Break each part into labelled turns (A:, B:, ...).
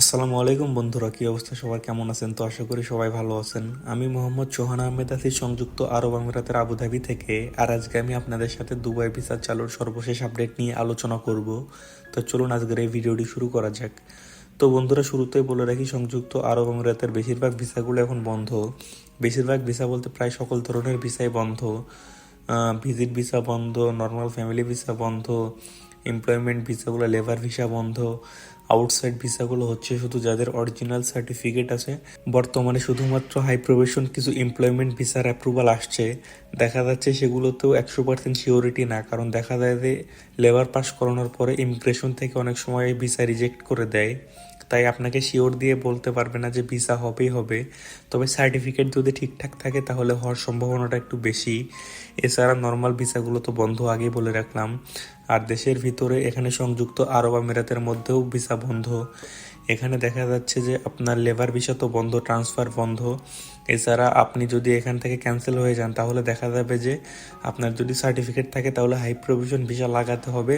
A: আসসালামু আলাইকুম বন্ধুরা, কি অবস্থা? সবার কেমন আছেন? তো আশা করি সবাই ভালো আছেন। আমি মোহাম্মদ সোহান আহমেদ আছি সংযুক্ত আরব আমিরাতের আবুধাবি থেকে। আর আজকে আমি আপনাদের সাথে দুবাই ভিসা চালুর সর্বশেষ আপডেট নিয়ে আলোচনা করব। তো চলুন আজকের এই ভিডিওটি শুরু করা যাক। তো বন্ধুরা, শুরুতেই বলে রাখি, সংযুক্ত আরব আমিরাতের বেশিরভাগ ভিসাগুলো এখন বন্ধ। বেশিরভাগ ভিসা বলতে প্রায় সকল ধরনের ভিসাই বন্ধ। ভিজিট ভিসা বন্ধ, নর্মাল ফ্যামিলি ভিসা বন্ধ, এমপ্লয়মেন্ট ভিসাগুলো, লেবার ভিসা বন্ধ। আউটসাইড ভিসাগুলো হচ্ছে শুধু যাদের অরিজিনাল সার্টিফিকেট আছে। বর্তমানে শুধুমাত্র হাই প্রফেশন কিছু এমপ্লয়মেন্ট ভিসার অ্যাপ্রুভাল আসছে। দেখা যাচ্ছে সেগুলোতেও 100% সিওরিটি না, কারণ দেখা যায় যে লেবার পাস করানোর পরে ইমিগ্রেশন থেকে অনেক সময় ভিসা রিজেক্ট করে দেয়। তাই আপনাকে শিওর দিয়ে বলতে পারবে না যে ভিসা হবেই হবে। তবে সার্টিফিকেট যদি ঠিকঠাক থাকে তাহলে হওয়ার সম্ভাবনাটা একটু বেশি। এছাড়া নর্মাল ভিসাগুলো তো বন্ধ, আগেই বলে রাখলাম। আর দেশের ভিতরে এখানে সংযুক্ত আরব আমিরাতের মধ্যেও ভিসা বন্ধ। এখানে দেখা যাচ্ছে যে আপনার লেবার ভিসা তো বন্ধ, ট্রান্সফার বন্ধ। এছাড়া আপনি যদি এখান থেকে ক্যান্সেল হয়ে যান তাহলে দেখা যাবে যে আপনার যদি সার্টিফিকেট থাকে তাহলে হাই প্রভিশন ভিসা লাগাতে হবে,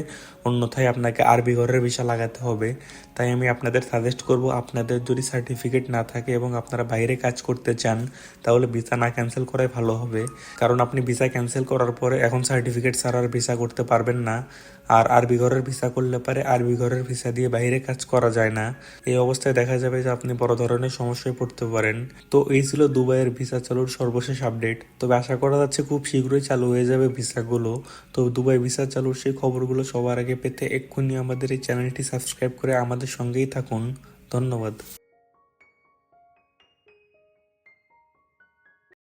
A: অন্যথায় আপনাকে আরবি ঘরের ভিসা লাগাতে হবে। তাই আমি আপনাদের সাজেস্ট করব, আপনাদের যদি সার্টিফিকেট না থাকে এবং আপনারা বাইরে কাজ করতে চান তাহলে ভিসা না ক্যান্সেল করাই ভালো হবে। কারণ আপনি ভিসা ক্যান্সেল করার পরে এখন সার্টিফিকেট ছাড়া আর ভিসা করতে পারবেন না। আর আরবি ঘরের ভিসা করলে পারে আরবি ঘরের ভিসা দিয়ে বাইরে কাজ করা যায় না। এই অবস্থায় দেখা যাবে যে আপনি বড় ধরনের সমস্যায় পড়তে পারেন। তো এই ছিল দুবাইয়ের ভিসা চালুর সর্বশেষ আপডেট। তবে আশা করা যাচ্ছে খুব শীঘ্রই চালু হয়ে যাবে ভিসাগুলো। তো দুবাই ভিসা চালুর সেই খবরগুলো সবার আগে পেতে এক্ষুনি আমাদের এই চ্যানেলটি সাবস্ক্রাইব করে আমাদের সঙ্গেই থাকুন। ধন্যবাদ।